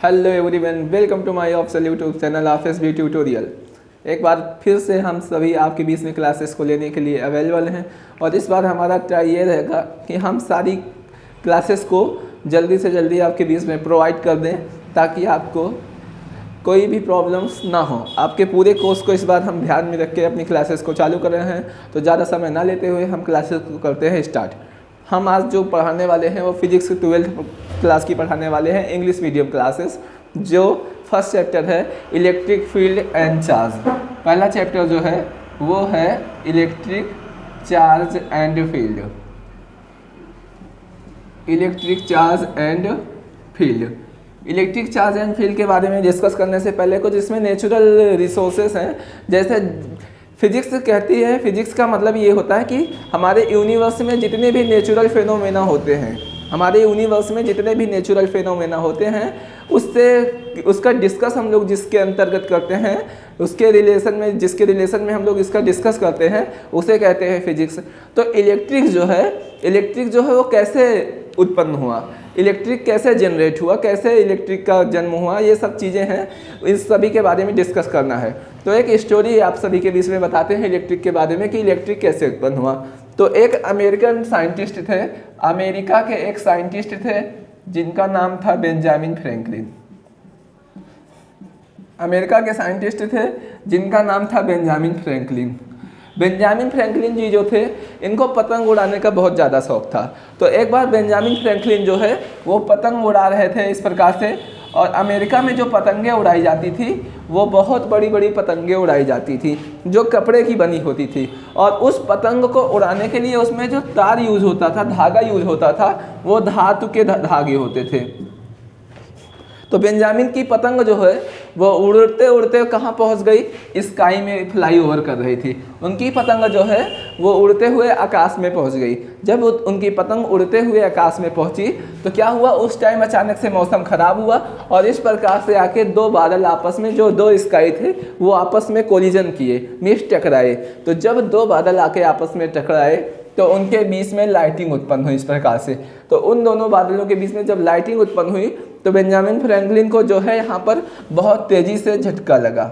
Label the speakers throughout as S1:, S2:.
S1: Hello everyone, welcome to my official YouTube channel office B tutorial. एक बार फिर से हम सभी आपके बीच में क्लासेस को लेने के लिए अवेलेबल हैं और इस बार हमारा ट्राई ये रहेगा कि हम सारी क्लासेस को जल्दी से जल्दी आपके बीच में प्रोवाइड कर दें ताकि आपको कोई भी प्रॉब्लम्स ना हो। आपके पूरे कोर्स को इस बार हम ध्यान में रख के अपनी क्लासेस को चालू कर रहे हैं, तो ज़्यादा समय ना लेते हुए हम क्लासेस को करते हैं स्टार्ट। हम आज जो पढ़ाने वाले हैं वो फिजिक्स 12th क्लास की पढ़ाने वाले हैं, इंग्लिश मीडियम क्लासेस। जो फर्स्ट चैप्टर है इलेक्ट्रिक फील्ड एंड चार्ज। पहला चैप्टर जो है वो है electric charge and field. Electric charge and field. Electric charge and field के बारे में डिस्कस करने से पहले कुछ इसमें नेचुरल रिसोर्सेस हैं। जैसे फिजिक्स कहती है, फिजिक्स का मतलब ये होता है कि हमारे यूनिवर्स में जितने भी नेचुरल फेनोमेना होते हैं, हमारे यूनिवर्स में जितने भी नेचुरल फेनोमेना होते हैं उसका डिस्कस हम लोग जिसके अंतर्गत करते हैं, उसके रिलेशन में जिसके रिलेशन में हम लोग इसका डिस्कस करते हैं उसे कहते हैं फिजिक्स। तो इलेक्ट्रिक जो है वो कैसे उत्पन्न हुआ, इलेक्ट्रिक कैसे जनरेट हुआ, कैसे इलेक्ट्रिक का जन्म हुआ, ये सब चीज़ें हैं, इस सभी के बारे में डिस्कस करना है। तो एक स्टोरी आप सभी के बीच में बताते हैं इलेक्ट्रिक के बारे में कि इलेक्ट्रिक कैसे उत्पन्न हुआ। तो एक अमेरिकन साइंटिस्ट थे, अमेरिका के एक साइंटिस्ट थे जिनका नाम था बेंजामिन फ्रैंकलिन। अमेरिका के साइंटिस्ट थे जिनका नाम था बेंजामिन फ्रैंकलिन। बेंजामिन फ्रैंकलिन जी जो थे, इनको पतंग उड़ाने का बहुत ज़्यादा शौक था। तो एक बार बेंजामिन फ्रैंकलिन जो है वो पतंग उड़ा रहे थे इस प्रकार से, और अमेरिका में जो पतंगें उड़ाई जाती थी वो बहुत बड़ी बड़ी पतंगें उड़ाई जाती थी जो कपड़े की बनी होती थी। और उस पतंग को उड़ाने के लिए उसमें जो तार यूज होता था, धागा यूज होता था, वो धातु के धागे होते थे। तो बेंजामिन की पतंग जो है वो उड़ते उड़ते कहाँ पहुँच गई, स्काई में फ्लाई ओवर कर रही थी। उनकी पतंग जो है वो उड़ते हुए आकाश में पहुँच गई। जब उनकी पतंग उड़ते हुए आकाश में पहुँची तो क्या हुआ, उस टाइम अचानक से मौसम खराब हुआ और इस प्रकार से आके दो बादल आपस में, जो दो स्काई थे वो आपस में कोलिजन किए, मिस टकराए। तो जब दो बादल आके आपस में टकराए तो उनके बीच में लाइटिंग उत्पन्न हुई इस प्रकार से। तो उन दोनों बादलों के बीच में जब लाइटिंग उत्पन्न हुई तो बेंजामिन फ्रैंकलिन को जो है यहाँ पर बहुत तेज़ी से झटका लगा।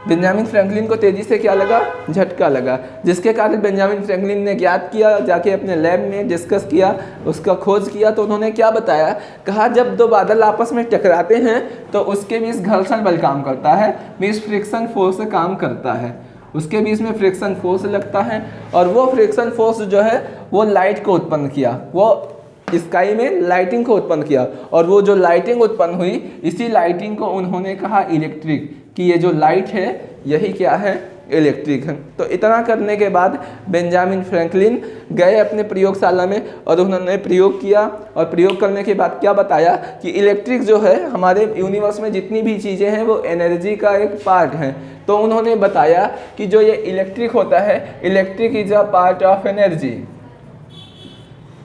S1: बेंजामिन फ्रैंकलिन को तेज़ी से क्या लगा, झटका लगा, जिसके कारण बेंजामिन फ्रैंकलिन ने ज्ञात किया, जाके अपने लैब में डिस्कस किया, उसका खोज किया। तो उन्होंने क्या बताया, कहा जब दो बादल आपस में टकराते हैं तो उसके बीच घर्षण बल काम करता है, मीन्स फ्रिक्शन फोर्स काम करता है, उसके बीच में फ्रिक्शन फोर्स लगता है। और वो फ्रिक्शन फोर्स जो है वो लाइट को उत्पन्न किया, वो स्काई में लाइटिंग को उत्पन्न किया। और वो जो लाइटिंग उत्पन्न हुई, इसी लाइटिंग को उन्होंने कहा इलेक्ट्रिक, कि ये जो लाइट है यही क्या है, इलेक्ट्रिक है। तो इतना करने के बाद बेंजामिन फ्रैंकलिन गए अपने प्रयोगशाला में और उन्होंने प्रयोग किया। और प्रयोग करने के बाद क्या बताया कि इलेक्ट्रिक जो है, हमारे यूनिवर्स में जितनी भी चीज़ें हैं वो एनर्जी का एक पार्ट है। तो उन्होंने बताया कि जो ये इलेक्ट्रिक होता है, electric is a part of energy,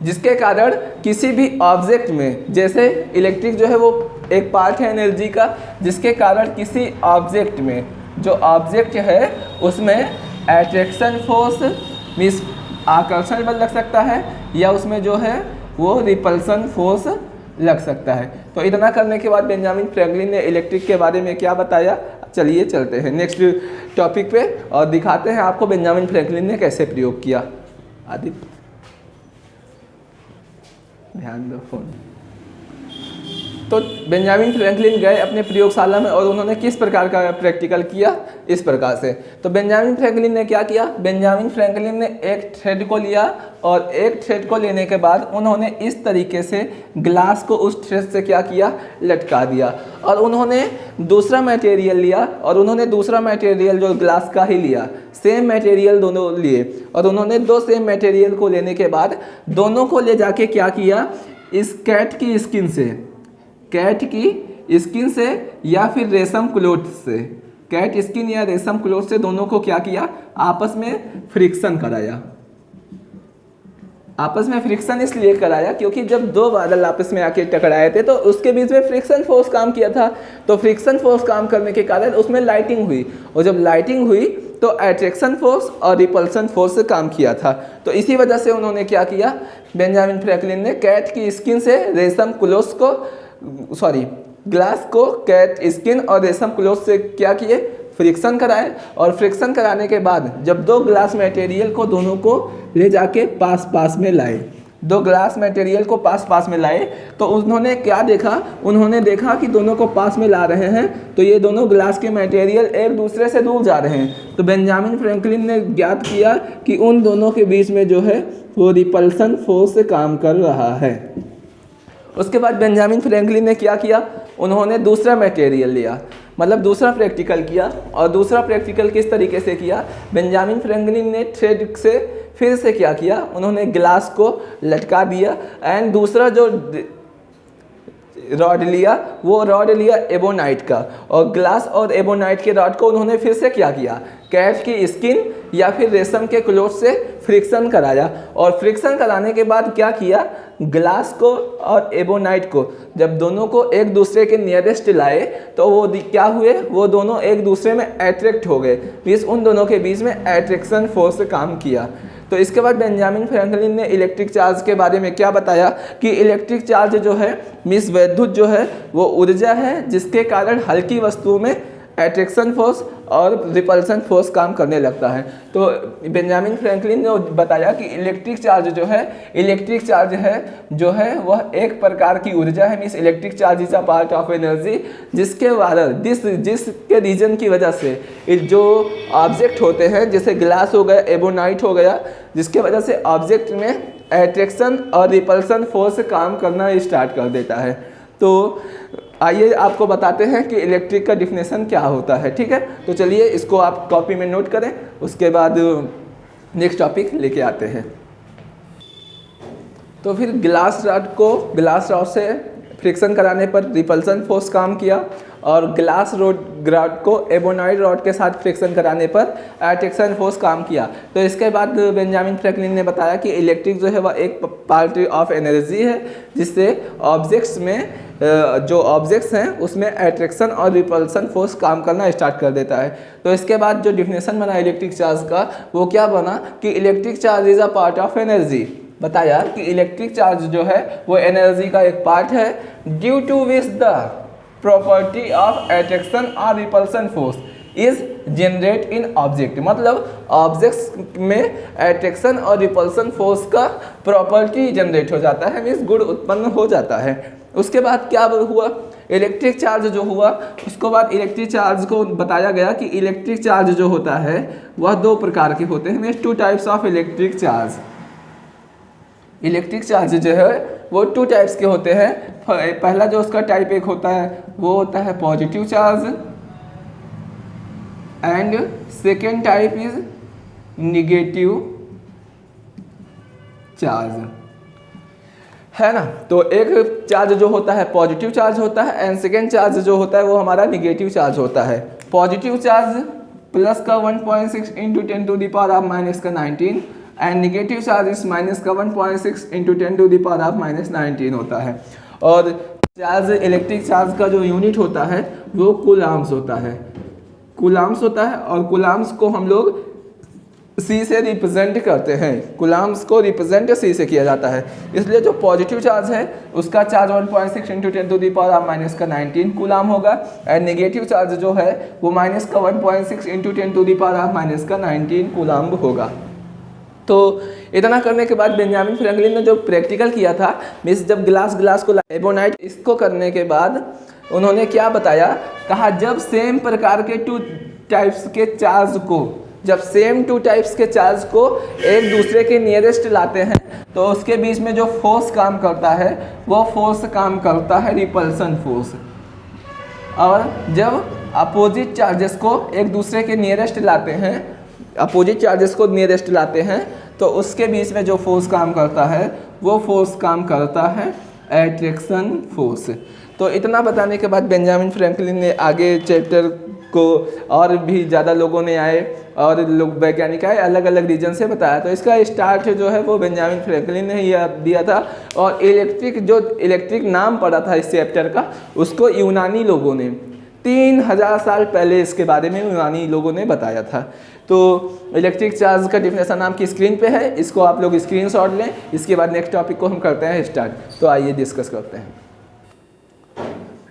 S1: जिसके कारण किसी भी ऑब्जेक्ट में, जैसे इलेक्ट्रिक जो है वो एक पार्ट है एनर्जी का, जिसके कारण किसी ऑब्जेक्ट में, जो ऑब्जेक्ट है उसमें अट्रैक्शन फोर्स मीन्स आकर्षण बल लग सकता है, या उसमें जो है वो रिपल्सन फोर्स लग सकता है। तो इतना करने के बाद बेंजामिन फ्रैंकलिन ने इलेक्ट्रिक के बारे में क्या बताया। चलिए चलते हैं नेक्स्ट टॉपिक पे और दिखाते हैं आपको बेंजामिन फ्रैंकलिन ने कैसे प्रयोग किया। आदित्य ध्यान दो फोन। तो बेंजामिन फ्रैंकलिन गए अपने प्रयोगशाला में और उन्होंने किस प्रकार का प्रैक्टिकल किया, इस प्रकार से। तो बेंजामिन फ्रैंकलिन ने क्या किया, बेंजामिन फ्रैंकलिन ने एक थ्रेड को लिया और एक थ्रेड को लेने के बाद उन्होंने इस तरीके से ग्लास को उस थ्रेड से क्या किया, लटका दिया। और उन्होंने दूसरा मटेरियल लिया और उन्होंने दूसरा मटेरियल जो ग्लास का ही लिया, सेम मटेरियल दोनों लिए। और उन्होंने दो सेम मटेरियल को लेने के बाद दोनों को ले जाके क्या किया, इस कैट की स्किन से, कैट की स्किन से या फिर रेशम क्लोथ से, कैट स्किन या रेशम क्लोथ से दोनों को क्या किया, आपस में फ्रिक्शन कराया। आपस में फ्रिक्शन इसलिए कराया क्योंकि जब दो बादल आपस में आके टकराए थे तो उसके बीच में फ्रिक्शन फोर्स काम किया था। तो फ्रिक्शन फोर्स काम करने के कारण उसमें लाइटिंग हुई, और जब लाइटिंग हुई तो अट्रैक्शन फोर्स और रिपल्सन फोर्स से काम किया था। तो इसी वजह से उन्होंने क्या किया, बेंजामिन फ्रैंकलिन ने कैट की स्किन से रेशम क्लोथ को ग्लास को कैट स्किन और रेशम क्लॉथ से क्या किए, फ्रिक्शन कराए, और फ्रिक्शन कराने के बाद जब दो ग्लास मटेरियल को दोनों को ले जाके पास पास में लाए, दो ग्लास मटेरियल को पास पास में लाए, तो उन्होंने क्या देखा, उन्होंने देखा कि दोनों को पास में ला रहे हैं तो ये दोनों ग्लास के मटेरियल एक दूसरे से दूर जा रहे हैं। तो बेंजामिन फ्रैंकलिन ने ज्ञात किया कि उन दोनों के बीच में जो है वो रिपल्सन फोर्स से काम कर रहा है। उसके बाद बेंजामिन फ्रैंकलिन ने क्या किया, उन्होंने दूसरा मटेरियल लिया, मतलब दूसरा प्रैक्टिकल किया। और दूसरा प्रैक्टिकल किस तरीके से किया, बेंजामिन फ्रैंकलिन ने थ्रेड से फिर से क्या किया, उन्होंने ग्लास को लटका दिया एंड दूसरा जो रॉड लिया वो रॉड लिया एबोनाइट का, और ग्लास और एबोनाइट के रॉड को उन्होंने फिर से क्या किया, कैट की स्किन या फिर रेशम के क्लॉथ से फ्रिक्शन कराया। और फ्रिक्शन कराने के बाद क्या किया, ग्लास को और एबोनाइट को जब दोनों को एक दूसरे के नियरेस्ट लाए तो वो क्या हुए, वो दोनों एक दूसरे में अट्रैक्ट हो गए, मीन्स उन दोनों के बीच में अट्रैक्शन फोर्स काम किया। तो इसके बाद बेंजामिन फ्रैंकलिन ने इलेक्ट्रिक चार्ज के बारे में क्या बताया कि इलेक्ट्रिक चार्ज जो है मीन्स वैद्युत जो है वो ऊर्जा है जिसके कारण हल्की वस्तुओं में अट्रैक्शन फोर्स और रिपल्सन फोर्स काम करने लगता है। तो बेंजामिन फ्रैंकलिन ने बताया कि इलेक्ट्रिक चार्ज है जो है वह एक प्रकार की ऊर्जा है, means electric charge is a part of energy जिसके द्वारा जिसके रीजन की वजह से जो ऑब्जेक्ट होते हैं जैसे ग्लास हो गया, एबोनाइट हो गया, जिसके वजह से ऑब्जेक्ट में अट्रैक्शन और रिपल्सन फोर्स काम करना स्टार्ट कर देता है। तो आइए आपको बताते हैं कि इलेक्ट्रिक का डिफिनेशन क्या होता है, ठीक है। तो चलिए इसको आप कॉपी में नोट करें, उसके बाद नेक्स्ट टॉपिक लेके आते हैं। तो फिर ग्लास रॉड से फ्रिक्शन कराने पर रिपल्सन फोर्स काम किया, और ग्लास रॉड को एबोनाइट रॉड के साथ फ्रिक्शन कराने पर अट्रैक्शन फोर्स काम किया। तो इसके बाद बेंजामिन फ्रैंकलिन ने बताया कि इलेक्ट्रिक जो है वह एक पार्ट ऑफ एनर्जी है जिससे ऑब्जेक्ट्स में जो ऑब्जेक्ट्स हैं उसमें अट्रैक्शन और रिपल्सन फोर्स काम करना स्टार्ट कर देता है। तो इसके बाद जो डिफिनेशन बना इलेक्ट्रिक चार्ज का वो क्या बना कि electric charge is a part of energy. बताया कि इलेक्ट्रिक चार्ज जो है वो एनर्जी का एक पार्ट है due to which the property of attraction और repulsion force is generate in object, मतलब ऑब्जेक्ट्स में अट्रैक्शन और रिपल्सन फोर्स का प्रॉपर्टी जनरेट हो जाता है, मीन्स गुण उत्पन्न हो जाता है। उसके बाद क्या हुआ, इलेक्ट्रिक चार्ज जो हुआ उसके बाद इलेक्ट्रिक चार्ज को बताया गया कि इलेक्ट्रिक चार्ज जो होता है वह दो प्रकार के होते हैं, means two types of electric charge. Electric charge जो है वो टू टाइप्स के होते हैं। पहला जो उसका टाइप एक होता है वो होता है positive charge and second type is negative charge, है ना। तो एक चार्ज जो होता है पॉजिटिव चार्ज होता है एंड सेकेंड चार्ज जो होता है वो हमारा निगेटिव चार्ज होता है। पॉजिटिव चार्ज प्लस का 1.6 into 10 to the power of minus का 19 and negative charge is minus का 1.6 into 10 to the power of minus 19 होता है। और चार्ज इलेक्ट्रिक चार्ज का जो यूनिट होता है वो कूलाम्स होता है, और कूलाम्स को हम लोग सी से रिप्रेजेंट करते हैं, कूलाम्स को रिप्रेजेंट सी से किया जाता है। इसलिए जो पॉजिटिव चार्ज है उसका charge 1.6 into 10 to the power of minus का 19 कूलाम होगा एंड नेगेटिव चार्ज जो है वो माइनस का 1.6 into 10 to the power of minus का 19 कूलाम होगा। तो इतना करने के बाद बेंजामिन फ्रैंकलिन ने जो प्रैक्टिकल किया था, मीन्स जब ग्लास को एबोनाइट इसको करने के बाद उन्होंने क्या बताया, कहा जब सेम प्रकार के टू टाइप्स के चार्ज को एक दूसरे के नियरेस्ट लाते हैं तो उसके बीच में जो फोर्स काम करता है वो फोर्स काम करता है रिपल्सन फोर्स। और जब अपोजिट चार्जेस को एक दूसरे के नियरेस्ट लाते हैं तो उसके बीच में जो फोर्स काम करता है वो फोर्स काम करता है अट्रैक्शन फोर्स। तो इतना बताने के बाद बेंजामिन फ्रैंकलिन ने आगे चैप्टर को और भी ज़्यादा लोगों ने आए और लोग वैज्ञानिक आए अलग अलग रीजन से बताया। तो इसका स्टार्ट जो है वो बेंजामिन फ्रैंकलिन ने ही दिया था। और इलेक्ट्रिक नाम पड़ा था इस चैप्टर का उसको यूनानी लोगों ने 3000 साल पहले इसके बारे में यूनानी लोगों ने बताया था। तो इलेक्ट्रिक चार्ज का डिफिनेशन आपकी स्क्रीन पे है, इसको आप लोग स्क्रीनशॉट लें। इसके बाद नेक्स्ट टॉपिक को हम करते हैं स्टार्ट। तो आइए डिस्कस करते हैं।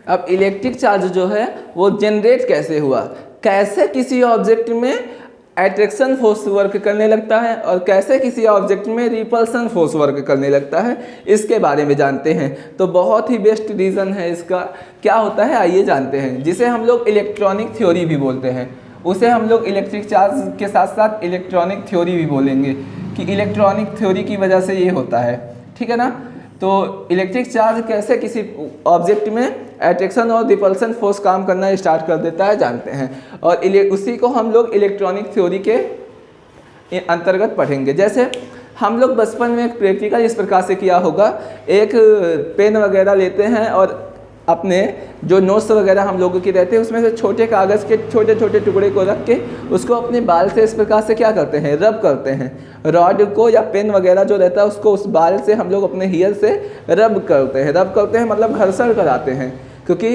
S1: अब इलेक्ट्रिक चार्ज जो है वो जनरेट कैसे हुआ, कैसे किसी ऑब्जेक्ट में अट्रैक्शन फोर्स वर्क करने लगता है और कैसे किसी ऑब्जेक्ट में रिपल्सन फोर्स वर्क करने लगता है, इसके बारे में जानते हैं। तो बहुत ही बेस्ट रीज़न है इसका, क्या होता है आइए जानते हैं। जिसे हम लोग इलेक्ट्रॉनिक थ्योरी भी बोलते हैं, उसे हम लोग इलेक्ट्रिक चार्ज के साथ साथ इलेक्ट्रॉनिक थ्योरी भी बोलेंगे कि इलेक्ट्रॉनिक थ्योरी की वजह से ये होता है, ठीक है ना। तो इलेक्ट्रिक चार्ज कैसे किसी ऑब्जेक्ट में अट्रैक्शन और रिपल्सन फोर्स काम करना स्टार्ट कर देता है जानते हैं, और उसी को हम लोग इलेक्ट्रॉनिक थ्योरी के अंतर्गत पढ़ेंगे। जैसे हम लोग बचपन में एक प्रैक्टिकल इस प्रकार से किया होगा, एक पेन वगैरह लेते हैं और अपने जो नोट्स वगैरह हम लोगों की रहते हैं उसमें से छोटे कागज़ के छोटे छोटे टुकड़े को रख के उसको अपने बाल से इस प्रकार से क्या करते हैं, रब करते हैं। रॉड को या पेन वगैरह जो रहता है उसको उस बाल से हम लोग अपने हेयर से रब करते हैं मतलब घर्षण कराते हैं, क्योंकि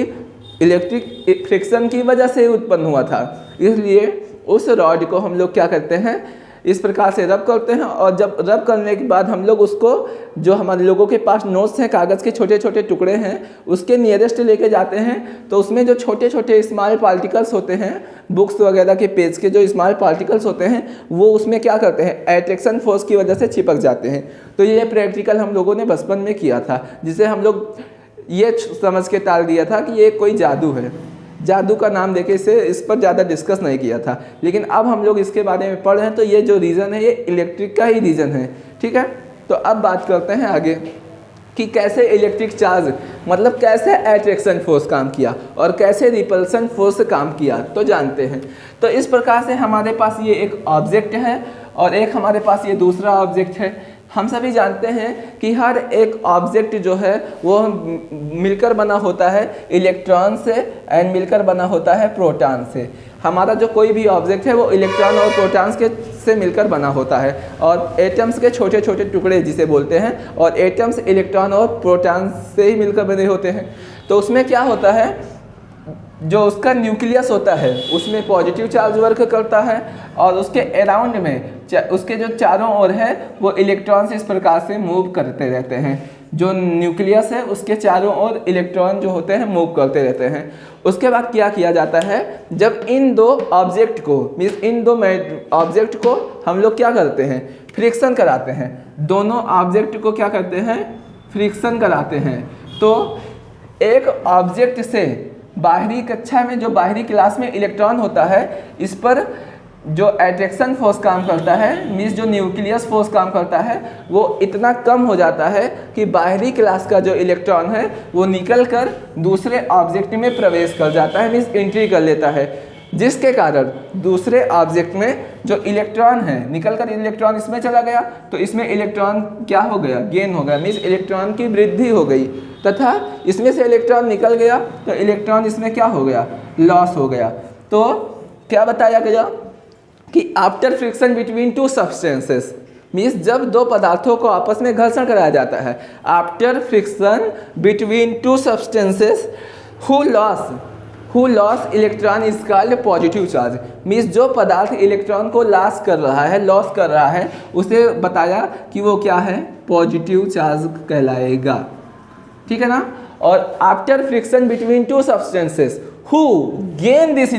S1: इलेक्ट्रिक फ्रिक्शन की वजह से उत्पन्न हुआ था, इसलिए उस रॉड को हम लोग क्या करते हैं, इस प्रकार से रब करते हैं। और जब रब करने के बाद हम लोग उसको, जो हमारे लोगों के पास नोट्स हैं, कागज़ के छोटे छोटे टुकड़े हैं, उसके नियरेस्ट लेके जाते हैं, तो उसमें जो छोटे छोटे स्मॉल पार्टिकल्स होते हैं, बुक्स वगैरह के पेज के जो स्मॉल पार्टिकल्स होते हैं, वो उसमें क्या करते हैं, अट्रैक्शन फोर्स की वजह से चिपक जाते हैं। तो ये प्रैक्टिकल हम लोगों ने बचपन में किया था, जिसे हम लोग ये समझ के टाल दिया था कि ये कोई जादू है, जादू का नाम देके इस पर ज़्यादा डिस्कस नहीं किया था। लेकिन अब हम लोग इसके बारे में पढ़ रहे हैं, तो ये जो रीज़न है ये इलेक्ट्रिक का ही रीज़न है, ठीक है। तो अब बात करते हैं आगे कि कैसे इलेक्ट्रिक चार्ज मतलब कैसे अट्रैक्शन फोर्स काम किया और कैसे रिपल्सन फोर्स काम किया, तो जानते हैं। तो इस प्रकार से हमारे पास ये एक ऑब्जेक्ट है और एक हमारे पास ये दूसरा ऑब्जेक्ट है। हम सभी जानते हैं कि हर एक ऑब्जेक्ट जो है वो मिलकर बना होता है इलेक्ट्रॉन से एंड मिलकर बना होता है प्रोटॉन से। हमारा जो कोई भी ऑब्जेक्ट है वो इलेक्ट्रॉन और प्रोटॉन्स के से मिलकर बना होता है, और एटम्स के छोटे छोटे टुकड़े जिसे बोलते हैं, और एटम्स इलेक्ट्रॉन और प्रोटॉन्स से ही मिलकर बने होते हैं। तो उसमें क्या होता है, जो उसका न्यूक्लियस होता है उसमें पॉजिटिव चार्ज वर्क करता है, और उसके अराउंड में उसके जो चारों ओर है वो इलेक्ट्रॉन्स इस प्रकार से मूव करते रहते हैं। जो न्यूक्लियस है उसके चारों ओर इलेक्ट्रॉन जो होते हैं मूव करते रहते हैं। उसके बाद क्या किया जाता है, जब इन दो ऑब्जेक्ट को इन दो ऑब्जेक्ट को हम लोग क्या करते हैं, फ्रिक्शन कराते हैं। दोनों ऑब्जेक्ट को क्या करते हैं, फ्रिक्शन कराते हैं। तो एक ऑब्जेक्ट से बाहरी कक्षा में, जो बाहरी क्लास में इलेक्ट्रॉन होता है, इस पर जो अट्रैक्शन फोर्स काम करता है, मीन्स जो न्यूक्लियस फोर्स काम करता है, वो इतना कम हो जाता है कि बाहरी क्लास का जो इलेक्ट्रॉन है वो निकल कर दूसरे ऑब्जेक्ट में प्रवेश कर जाता है, मीन्स एंट्री कर लेता है, जिसके कारण दूसरे ऑब्जेक्ट में जो इलेक्ट्रॉन है निकल कर इलेक्ट्रॉन इसमें चला गया, तो इसमें इलेक्ट्रॉन क्या हो गया, गेन हो गया, मीन्स इलेक्ट्रॉन की वृद्धि हो गई। तथा इसमें से इलेक्ट्रॉन निकल गया तो इलेक्ट्रॉन इसमें क्या हो गया, लॉस हो गया। तो क्या बताया गया कि after friction between two substances, means जब दो पदार्थों को आपस में घर्षण कराया जाता है, after friction between two substances who loss electron is called positive charge. Means जो पदार्थ इलेक्ट्रॉन को लॉस कर रहा है उसे बताया कि वो क्या है, पॉजिटिव चार्ज कहलाएगा, ठीक है ना। और after friction between two substances who gain this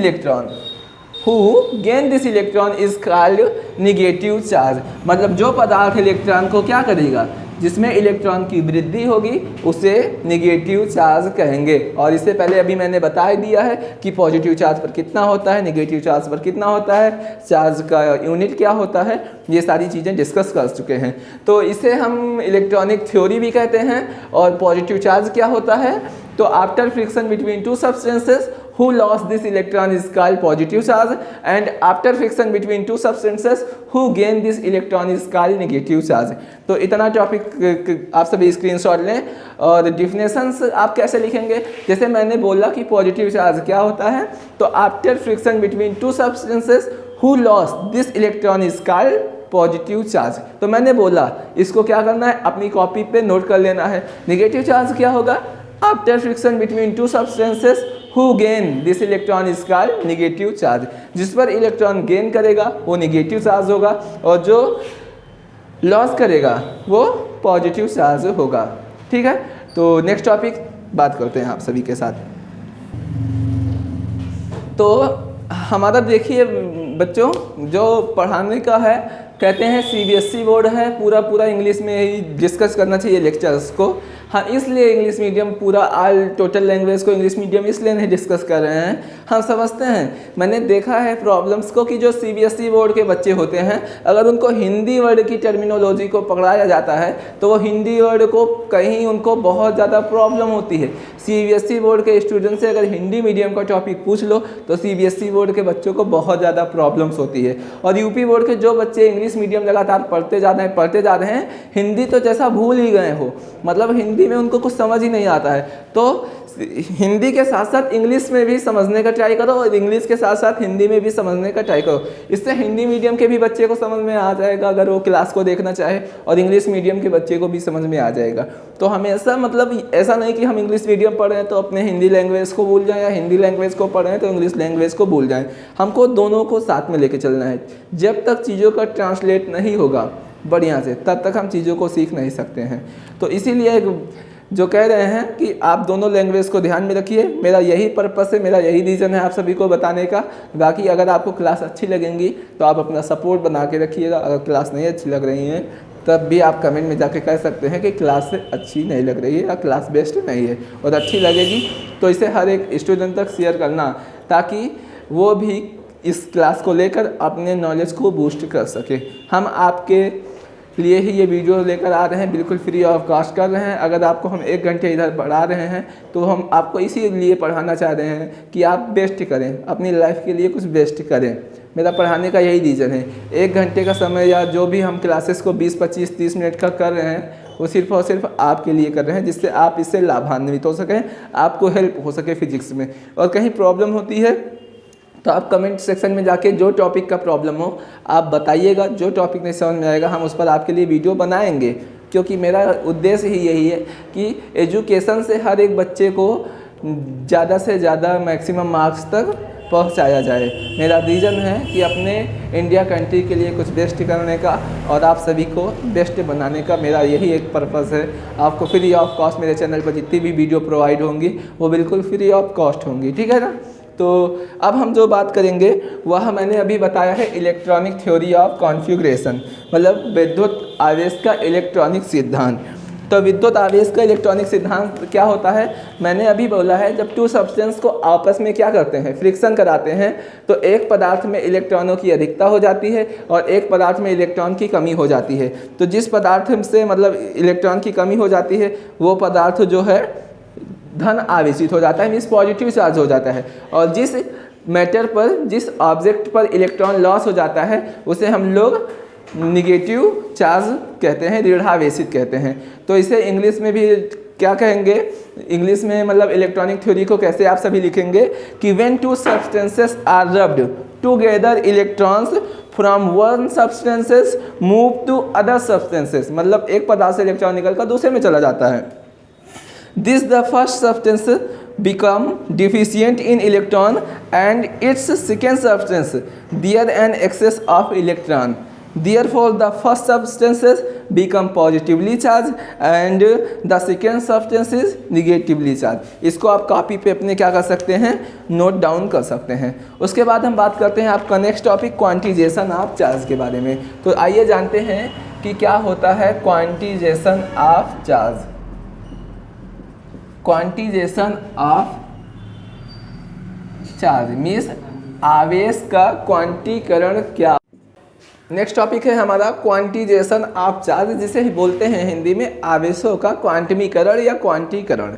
S1: electron is called negative charge. मतलब जो पदार्थ इलेक्ट्रॉन को क्या करेगा, जिसमें इलेक्ट्रॉन की वृद्धि होगी, उसे नेगेटिव चार्ज कहेंगे। और इससे पहले अभी मैंने बता दिया है कि पॉजिटिव चार्ज पर कितना होता है, नेगेटिव चार्ज पर कितना होता है, चार्ज का यूनिट क्या होता है, ये सारी चीज़ें डिस्कस कर चुके हैं। तो इसे हम इलेक्ट्रॉनिक थ्योरी भी कहते हैं। और पॉजिटिव चार्ज क्या होता है, तो after friction between two substances who lost this electron is called positive charge, and after friction between two substances who gain this electron is called negative charge। तो इतना टॉपिक आप सभी स्क्रीनशॉट लें। और डिफिनेशंस आप कैसे लिखेंगे, जैसे मैंने बोला कि पॉजिटिव चार्ज क्या होता है, तो after friction between two substances who lost this electron is called positive charge. तो मैंने बोला इसको क्या करना है, अपनी कॉपी पे नोट कर लेना है। नेगेटिव चार्ज क्या होगा, after friction between two substances who gain this electron is called negative charge. जिस पर इलेक्ट्रॉन गेन करेगा वो नेगेटिव चार्ज होगा, और जो लॉस करेगा वो पॉजिटिव चार्ज होगा, ठीक है। तो नेक्स्ट टॉपिक बात करते हैं आप सभी के साथ। तो हमारा देखिए बच्चों, जो पढ़ाने का है, कहते हैं सीबीएसई बोर्ड है, पूरा पूरा इंग्लिश में ही डिस्कस करना चाहिए लेक्चर्स को। हाँ, इसलिए इंग्लिश मीडियम पूरा ऑल टोटल लैंग्वेज को इंग्लिश मीडियम इसलिए नहीं डिस्कस कर रहे हैं, हम समझते हैं, मैंने देखा है प्रॉब्लम्स को कि जो सीबीएसई बोर्ड के बच्चे होते हैं, अगर उनको हिंदी वर्ड की टर्मिनोलॉजी को पकड़ाया जाता है तो वो हिंदी वर्ड को कहीं उनको बहुत ज़्यादा प्रॉब्लम होती है। सीबीएसई बोर्ड के स्टूडेंट से अगर हिंदी मीडियम का टॉपिक पूछ लो तो सीबीएसई बोर्ड के बच्चों को बहुत ज़्यादा प्रॉब्लम्स होती है। और यूपी बोर्ड के जो बच्चे इंग्लिश मीडियम लगातार पढ़ते जा रहे हैं, हिंदी तो जैसा भूल ही गए हो, मतलब हिंदी में उनको कुछ समझ ही नहीं आता है। तो हिंदी के साथ साथ इंग्लिश में भी समझने का ट्राई करो और इंग्लिश के साथ साथ हिंदी में भी समझने का ट्राई करो। इससे हिंदी मीडियम के भी बच्चे को समझ में आ जाएगा अगर वो क्लास को देखना चाहे, और इंग्लिश मीडियम के बच्चे को भी समझ में आ जाएगा। तो हमेशा मतलब ऐसा नहीं कि हम इंग्लिश मीडियम पढ़ रहे हैं तो अपने हिंदी लैंग्वेज को भूल जाएं, या हिंदी लैंग्वेज को पढ़ रहे हैं तो इंग्लिश लैंग्वेज को भूल जाएं। हमको दोनों को साथ में लेके चलना है। जब तक चीज़ों का ट्रांसलेट नहीं होगा बढ़िया से, तब तक हम चीज़ों को सीख नहीं सकते हैं। तो इसीलिए जो कह रहे हैं कि आप दोनों लैंग्वेज को ध्यान में रखिए, मेरा यही पर्पस है, मेरा यही रीज़न है आप सभी को बताने का। बाकी अगर आपको क्लास अच्छी लगेंगी तो आप अपना सपोर्ट बना के रखिएगा, अगर क्लास नहीं अच्छी लग रही है तब भी आप कमेंट में जाके कह सकते हैं कि क्लास अच्छी नहीं लग रही है या क्लास बेस्ट नहीं है, और अच्छी लगेगी तो इसे हर एक स्टूडेंट तक शेयर करना, ताकि वो भी इस क्लास को लेकर अपने नॉलेज को बूस्ट कर सके। हम आपके लिए ही ये वीडियो लेकर आ रहे हैं, बिल्कुल फ्री ऑफ कॉस्ट कर रहे हैं। अगर आपको हम 1 घंटे इधर पढ़ा रहे हैं तो हम आपको इसीलिए पढ़ाना चाह रहे हैं कि आप बेस्ट करें, अपनी लाइफ के लिए कुछ बेस्ट करें। मेरा पढ़ाने का यही रीज़न है। 1 घंटे का समय या जो भी हम क्लासेस को 20, 25, 30 मिनट का कर रहे हैं वो सिर्फ और सिर्फ आपके लिए कर रहे हैं, जिससे आप इससे लाभान्वित हो सकें, आपको हेल्प हो सके फिजिक्स में। और कहीं प्रॉब्लम होती है तो आप कमेंट सेक्शन में जाके जो टॉपिक का प्रॉब्लम हो आप बताइएगा। जो टॉपिक नहीं समझ में आएगा हम उस पर आपके लिए वीडियो बनाएंगे, क्योंकि मेरा उद्देश्य ही यही है कि एजुकेशन से हर एक बच्चे को ज़्यादा से ज़्यादा मैक्सिमम मार्क्स तक पहुंचाया जाए। मेरा रीज़न है कि अपने इंडिया कंट्री के लिए कुछ बेस्ट करने का और आप सभी को बेस्ट बनाने का, मेरा यही एक पर्पज़ है। आपको फ्री ऑफ कॉस्ट मेरे चैनल पर जितनी भी वीडियो प्रोवाइड होंगी वो बिल्कुल फ्री ऑफ कॉस्ट होंगी, ठीक है ना। तो अब हम जो बात करेंगे वह मैंने अभी बताया है इलेक्ट्रॉनिक थ्योरी ऑफ कॉन्फ़िगरेशन, मतलब विद्युत आवेश का इलेक्ट्रॉनिक सिद्धांत। तो विद्युत आवेश का इलेक्ट्रॉनिक सिद्धांत क्या होता है, मैंने अभी बोला है जब 2 सब्सटेंस को आपस में क्या करते हैं, फ्रिक्शन कराते हैं, तो एक पदार्थ में इलेक्ट्रॉनों की अधिकता हो जाती है और एक पदार्थ में इलेक्ट्रॉन की कमी हो जाती है। तो जिस पदार्थ से मतलब इलेक्ट्रॉन की कमी हो जाती है वो पदार्थ जो है धन आवेशित हो जाता है, मीन्स पॉजिटिव चार्ज हो जाता है। और जिस मैटर पर, जिस ऑब्जेक्ट पर इलेक्ट्रॉन लॉस हो जाता है उसे हम लोग निगेटिव चार्ज कहते हैं, ऋणावेशित कहते हैं। तो इसे इंग्लिश में भी क्या कहेंगे, इंग्लिश में मतलब इलेक्ट्रॉनिक थ्योरी को कैसे आप सभी लिखेंगे कि when 2 substances are rubbed together electrons from one substances move to other substances, मतलब एक पदार्थ से इलेक्ट्रॉन निकलकर दूसरे में चला जाता है। This the first substance become deficient in electron and its second substance there an excess of electron. Therefore, the first substances become positively charged and the second substance is negatively charged. इसको आप copy पे अपने क्या कर सकते हैं, note down कर सकते हैं। उसके बाद हम बात करते हैं आपका next topic quantisation of charge के बारे में। तो आइए जानते हैं कि क्या होता है quantisation of charge. Quantisation of charge means आवेश का क्वांटीकरण क्या। नेक्स्ट टॉपिक है हमारा क्वांटिजेशन ऑफ चार्ज, जिसे बोलते हैं हिंदी में आवेशों का क्वांटमीकरण या क्वांटीकरण।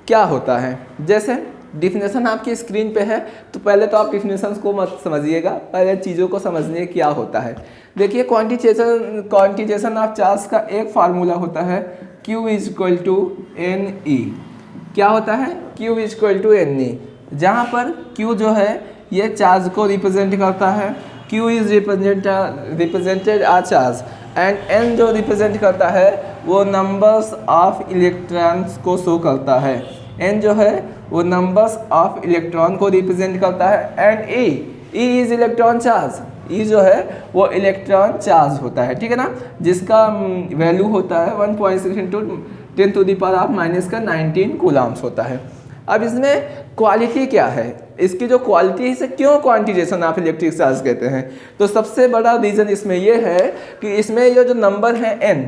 S1: क्या होता है, जैसे डिफिनेशन आपकी स्क्रीन पे है, तो पहले तो आप डिफिनेशन को मत समझिएगा, पहले चीज़ों को समझिए क्या होता है। देखिए क्वांटिजेशन ऑफ चार्ज का एक फार्मूला होता है Q = NE। क्या होता है, Q = NE, जहाँ पर Q जो है ये चार्ज को रिप्रेजेंट करता है, Q is represented a charge, and N जो रिप्रेजेंट करता है वो नंबर्स ऑफ इलेक्ट्रॉन्स को शो करता है। N जो है वो नंबर्स ऑफ इलेक्ट्रॉन को रिप्रेजेंट करता है, and E is electron charge, E जो है वो इलेक्ट्रॉन चार्ज होता है, ठीक है ना, जिसका वैल्यू होता है 1.6 × 10⁻⁻⁻19 कूलम्स होता है। अब इसमें क्वालिटी क्या है, इसकी जो क्वालिटी है इसे क्यों क्वांटिजेशन ऑफ इलेक्ट्रिक चार्ज कहते हैं, तो सबसे बड़ा रीज़न इसमें ये है कि इसमें ये जो नंबर है n,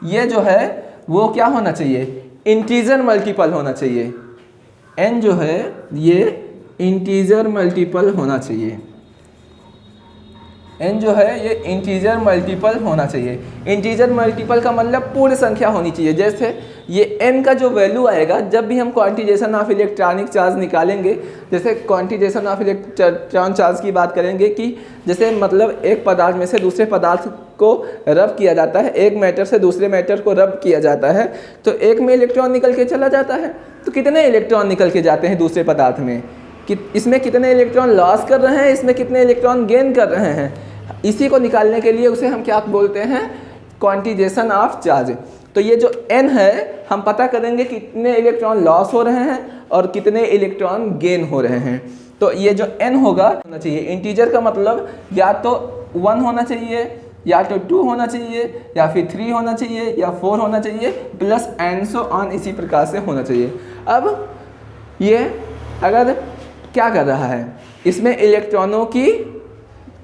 S1: ये जो है वो क्या होना चाहिए, इंटीजर मल्टीपल होना चाहिए। n जो है ये इंटीजर मल्टीपल होना चाहिए, n जो है ये इंटीजर मल्टीपल होना चाहिए। इंटीजर मल्टीपल का मतलब पूर्ण संख्या होनी चाहिए। जैसे ये n का जो वैल्यू आएगा जब भी हम क्वांटिजेशन ऑफ इलेक्ट्रॉनिक चार्ज निकालेंगे, जैसे क्वांटिजेशन ऑफ इलेक्ट्रॉन चार्ज की बात करेंगे कि जैसे मतलब एक पदार्थ में से दूसरे पदार्थ को रब किया जाता है, एक मैटर से दूसरे मैटर को रब किया जाता है, तो एक में इलेक्ट्रॉन निकल के चला जाता है, तो कितने इलेक्ट्रॉन निकल के जाते हैं दूसरे पदार्थ में, इसमें कितने इलेक्ट्रॉन लॉस कर रहे हैं, इसमें कितने इलेक्ट्रॉन गेन कर रहे हैं। इसी को निकालने के लिए उसे हम क्या बोलते हैं, क्वांटिजेशन ऑफ चार्ज। तो ये जो n है हम पता करेंगे कितने इलेक्ट्रॉन लॉस हो रहे हैं और कितने इलेक्ट्रॉन गेन हो रहे हैं। तो ये जो n होना चाहिए, इंटीजर का मतलब या तो 1 होना चाहिए, या तो 2 होना चाहिए, या फिर 3 होना चाहिए, या 4 होना चाहिए, प्लस एंड सो ऑन, इसी प्रकार से होना चाहिए। अब ये अगर क्या कर रहा है, इसमें इलेक्ट्रॉनों की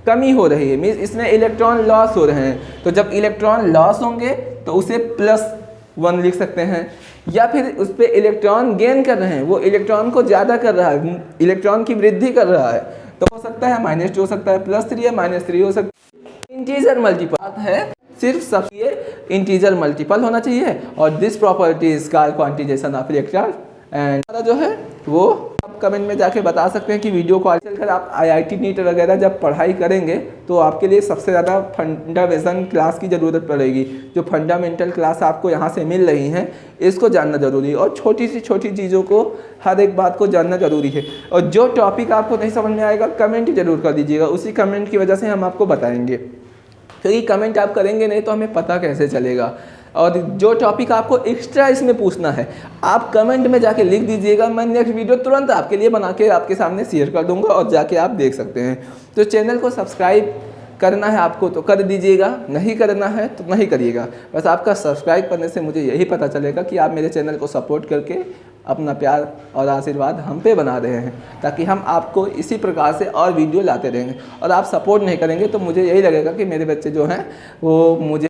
S1: कमी हो रही है, मीन्स इसमें इलेक्ट्रॉन लॉस हो रहे हैं, तो जब इलेक्ट्रॉन लॉस होंगे तो उसे +1 लिख सकते हैं। या फिर उस पर इलेक्ट्रॉन गेन कर रहे हैं, वो इलेक्ट्रॉन को ज़्यादा कर रहा है, इलेक्ट्रॉन की वृद्धि कर रहा है, तो हो सकता है -2 हो सकता है, +3 या -3 हो सकता है। इंटीजर मल्टीपल है, सिर्फ सब ये इंटीजर मल्टीपल होना चाहिए, और this property is called quantisation of electron. And जो है वो आप कमेंट में जाके बता सकते हैं कि वीडियो को चलकर आप IIT नीट वगैरह जब पढ़ाई करेंगे तो आपके लिए सबसे ज़्यादा फंडामेंटल क्लास की ज़रूरत पड़ेगी। जो फंडामेंटल क्लास आपको यहाँ से मिल रही हैं इसको जानना ज़रूरी है, और छोटी सी छोटी चीज़ों को, हर एक बात को जानना ज़रूरी है। और जो टॉपिक आपको नहीं समझ में आएगा कमेंट ज़रूर कर दीजिएगा, उसी कमेंट की वजह से हम आपको बताएँगे, क्योंकि कमेंट आप करेंगे नहीं तो हमें पता कैसे चलेगा। और जो टॉपिक आपको एक्स्ट्रा इसमें पूछना है आप कमेंट में जाके लिख दीजिएगा, मैं नेक्स्ट वीडियो तुरंत आपके लिए बना के आपके सामने शेयर कर दूंगा और जाके आप देख सकते हैं। तो चैनल को सब्सक्राइब करना है आपको तो कर दीजिएगा, नहीं करना है तो नहीं करिएगा। बस आपका सब्सक्राइब करने से मुझे यही पता चलेगा कि आप मेरे चैनल को सपोर्ट करके अपना प्यार और आशीर्वाद हम पे बना रहे हैं, ताकि हम आपको इसी प्रकार से और वीडियो लाते रहेंगे। और आप सपोर्ट नहीं करेंगे तो मुझे यही लगेगा कि मेरे बच्चे जो हैं वो मुझे